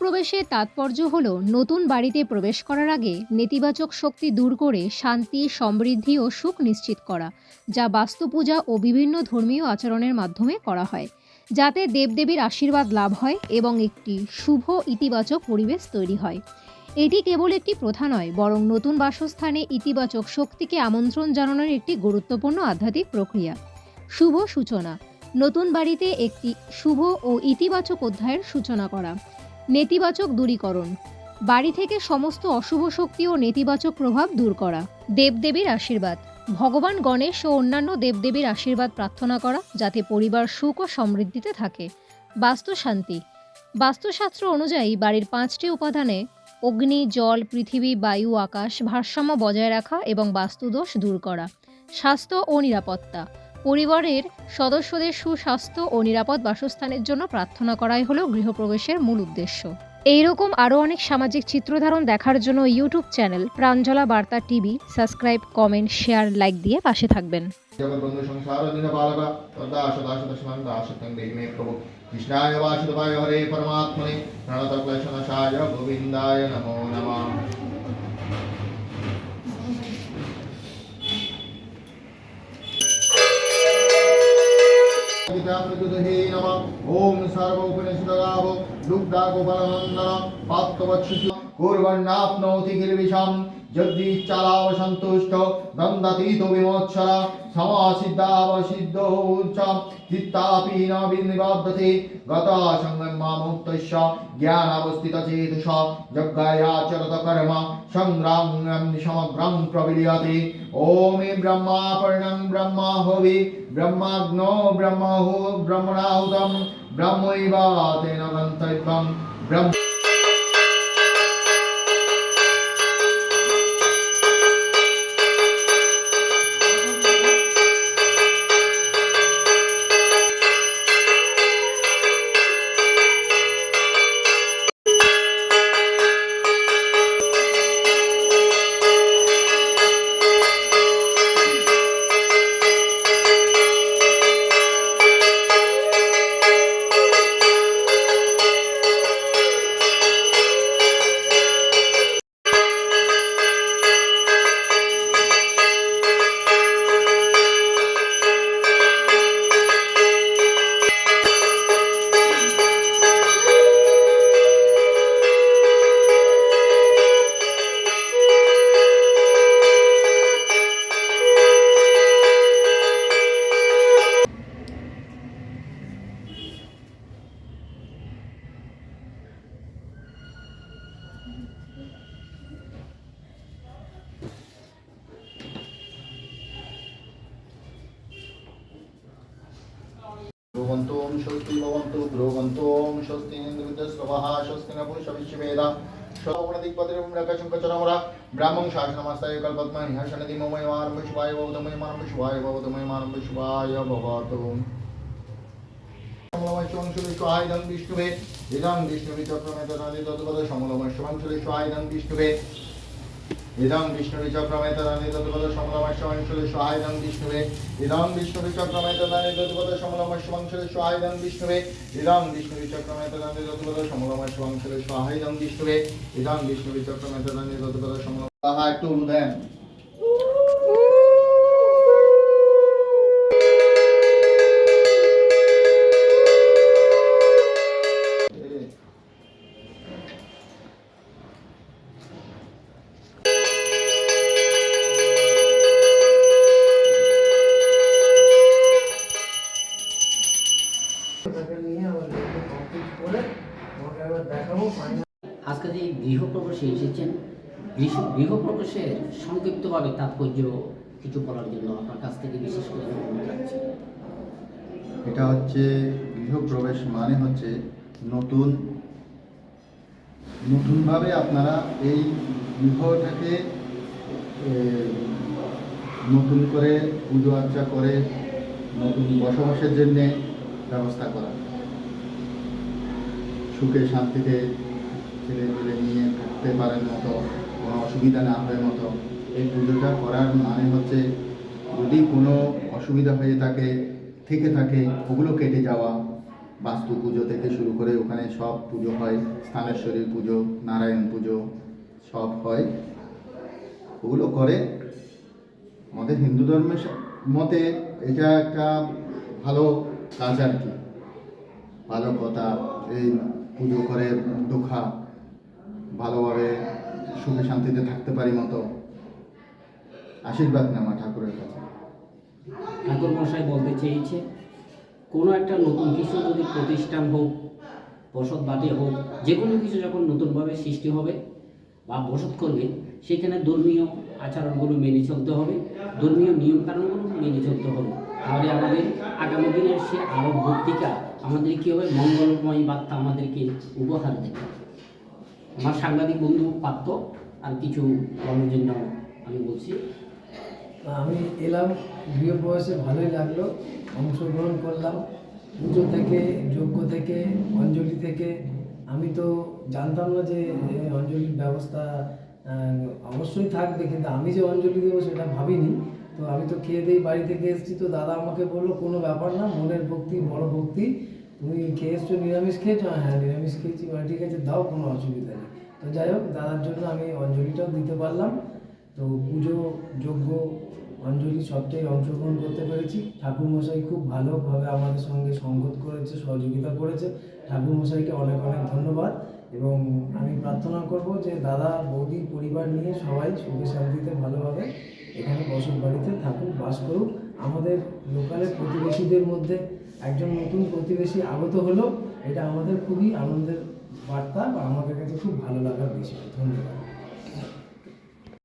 গৃহপ্রবেশের তাৎপর্য হল নতুন বাড়িতে প্রবেশ করার আগে নেতিবাচক শক্তি দূর করে শান্তি, সমৃদ্ধি ও সুখ নিশ্চিত করা, যা বাস্তু পূজা ও বিভিন্ন ধর্মীয় আচরণের মাধ্যমে করা হয়, যাতে দেবদেবীর আশীর্বাদ লাভ হয় এবং একটি শুভ ইতিবাচক পরিবেশ তৈরি হয়। এটি কেবল একটি প্রথা নয়, বরং নতুন বাসস্থানে ইতিবাচক শক্তিকে আমন্ত্রণ জানানোর একটি গুরুত্বপূর্ণ আধ্যাত্মিক প্রক্রিয়া। শুভ সূচনা। নতুন বাড়িতে একটি শুভ ও ইতিবাচক অধ্যায়ের সূচনা করা। নেতিবাচক দূরীকরণ। বাড়ি থেকে সমস্ত অশুভ শক্তি ও নেতিবাচক প্রভাব দূর করা। দেবদেবীর আশীর্বাদ। ভগবান গণেশ ও অন্যান্য দেবদেবীর আশীর্বাদ প্রার্থনা করা, যাতে পরিবার সুখ ও সমৃদ্ধিতে থাকে। বাস্তু শান্তি। বাস্তুশাস্ত্র অনুযায়ী বাড়ির 5টি উপাদানে অগ্নি, জল, পৃথিবী, বায়ু, আকাশ ভারসাম্য বজায় রাখা এবং বাস্তুদোষ দূর করা। স্বাস্থ্য ও নিরাপত্তা। পরিবারের সদস্যদের সুস্বাস্থ্য ও নিরাপদ বাসস্থানের জন্য প্রার্থনা করাই হলো গৃহপ্রবেশের মূল উদ্দেশ্য। এইরকম আরও অনেক সামাজিক চিত্রধারণ দেখার জন্য ইউটিউব চ্যানেল প্রাঞ্জলা বার্তা TV subscribe, comment, share, like দিয়ে পাশে থাকবেন। জগৎবন্ধু সংসার দিন পালক তদ্দা শতা শত সনন্দ আশতং দেহি মে প্রভু কৃষ্ণায় বাসুদেবায় হরে পরমাত্মনে প্রণত ক্লেশনাশায় গোবিন্দায় নমো নমঃ। ओम सर्वोपनिषदाव दुग्धा गोपालनंदन पात्रवत्सु कुर्वन्नाप्नोति किल्बिषां जगदीश्चलाव सन्तुष्ट दन्दातीतो विमोक्षर समासिद्धावसिद्धो च चित्तापि न विनिबध्यते गता संगमामुक्तस्य ज्ञानावस्थितचेतस यज्ञायाचरत कर्म संग्राम्यं समग्रं प्रविलीयते। ओम ब्रह्मापर्णं ब्रह्मा हवि ब्रह्माग्नो ब्रह्महु ब्रह्मणाहुतं ब्रह्मैव तेन गन्तव्यं ब्रह्म। भवन्तों स्वस्ति भवन्तु भ्रुवन्तों स्वस्ति इन्द्रविद्यस्रवः स्वस्ति न पुरुषविश्ववेदा स्वप्नदिक्पतिरमृकशङ्कचरमरा ब्राह्मं शासनमस्ताय कल्पद्महि हर्षणदि ममयमानं विश्वाय भवतमयमानं विश्वाय भवतमयमानं विश्वाय भवतु। समलमश्वंशुलिश्वायदं विष्णुवे इदं विष्णुविचक्रमेतनादितद्वद समलमश्वंशुलिश्वायदं विष्णुवे इदं विष्णुविचक्रमेतनादितद्वद समलमश्वंशुलिश्वायदं विष्णुवे इदं विष्णुविचक्रमेतनादितद्वद समलमश्वंशुलिश्वायदं विष्णुवे इदं विष्णुविचक्रमेतनादितद्वद समलमश्वंशुलिश्वायदं विष्णुवे इदं विष्णुविचक्रमेतनादितद्वद समलम। একটু দেন। আজকে যে গৃহপ্রবেশে এসেছেন, গৃহপ্রবেশের সংক্ষিপ্তভাবে তাৎপর্য কিছু বলার জন্য আপনার কাছ থেকে বিশেষ করে অনুরোধ রাখছি। এটা হচ্ছে গৃহপ্রবেশ মানে হচ্ছে নতুনভাবে আপনারা এই গৃহটাকে নতুন করে পুজো আর্চা করে নতুন বসবাসের জন্যে ব্যবস্থা করা, সুখে শান্তিতে ছেলে নিয়ে থাকতে পারেন মতো, কোনো অসুবিধা না হওয়ার মতো এই পুজোটা করার মানে হচ্ছে যদি কোনো অসুবিধা হয়ে থাকে ওগুলো কেটে যাওয়া, বাস্তু পুজো থেকে শুরু করে ওখানে সব পুজো হয়, স্থানেশ্বরী পুজো, নারায়ণ পুজো সব হয়। ওগুলো করে আমাদের হিন্দু ধর্মের মতে এটা একটা ভালো কাজ আর কি, ভালো কথা। এই পুজো করে দুঃখা ভালোভাবে সুখে শান্তিতে থাকতে পারি মতো আশীর্বাদ নেওয়া ঠাকুরের কাছে। ঠাকুর মশাই বলতে চেয়েছে কোনো একটা নতুন কিছু যদি প্রতিষ্ঠান হোক, বসত বাড়ি হোক, যে কোনো কিছু যখন নতুনভাবে সৃষ্টি হবে বা বসত করবে, সেখানে ধর্মীয় আচরণগুলো মেনে চলতে হবে, ধর্মীয় নিয়মকানুনগুলো মেনে চলতে হবে। তাহলে আমাদের আগামী দিনের সে আরও ভক্তিকা আমাদের কী হবে, মঙ্গলময় বার্তা আমাদেরকে উপহার দেবে। আমার সাংবাদিক বন্ধু পাত্র আর কিছু বলার জন্য আমি বলছি। আমি এলাম, গৃহপ্রবেশে ভালোই লাগলো, অংশগ্রহণ করলাম। পুজো থেকে, যজ্ঞ থেকে, অঞ্জলি থেকে। আমি তো জানতাম না যে অঞ্জলির ব্যবস্থা অবশ্যই থাকবে, কিন্তু আমি যে অঞ্জলি দেবো সেটা ভাবিনি। তো আমি তো খেয়ে দিয়ে বাড়ি থেকে এসেছি, তো দাদা আমাকে বললো কোনো ব্যাপার না, মনের ভক্তি বড় ভক্তি, তুমি খেয়ে এসছো, নিরামিষ খেয়েছো? হ্যাঁ নিরামিষ খেয়েছি। মানে ঠিক আছে, দাও, কোনো অসুবিধা নেই। তো যাই হোক, দাদার জন্য আমি অঞ্জলিটাও দিতে পারলাম। তো পুজো, যজ্ঞ, অঞ্জলি সবটাই অংশগ্রহণ করতে পেরেছি। ঠাকুরমশাই খুব ভালোভাবে আমাদের সঙ্গে সঙ্গত করেছে, সহযোগিতা করেছে। ঠাকুরমশাইকে অনেক অনেক ধন্যবাদ। এবং আমি প্রার্থনা করব যে দাদা, বৌদি, পরিবার নিয়ে সবাই সুখে শান্তিতে ভালোভাবে এখানে বসত বাড়িতে থাকুক, বাস করুক। আমাদের লোকালের প্রতিবেশীদের মধ্যে একজন নতুন প্রতিবেশী আগত হলো, এটা আমাদের খুবই আনন্দের বার্তা বা আমাদের কাছে খুব ভালো লাগার বিষয়। ধন্যবাদ।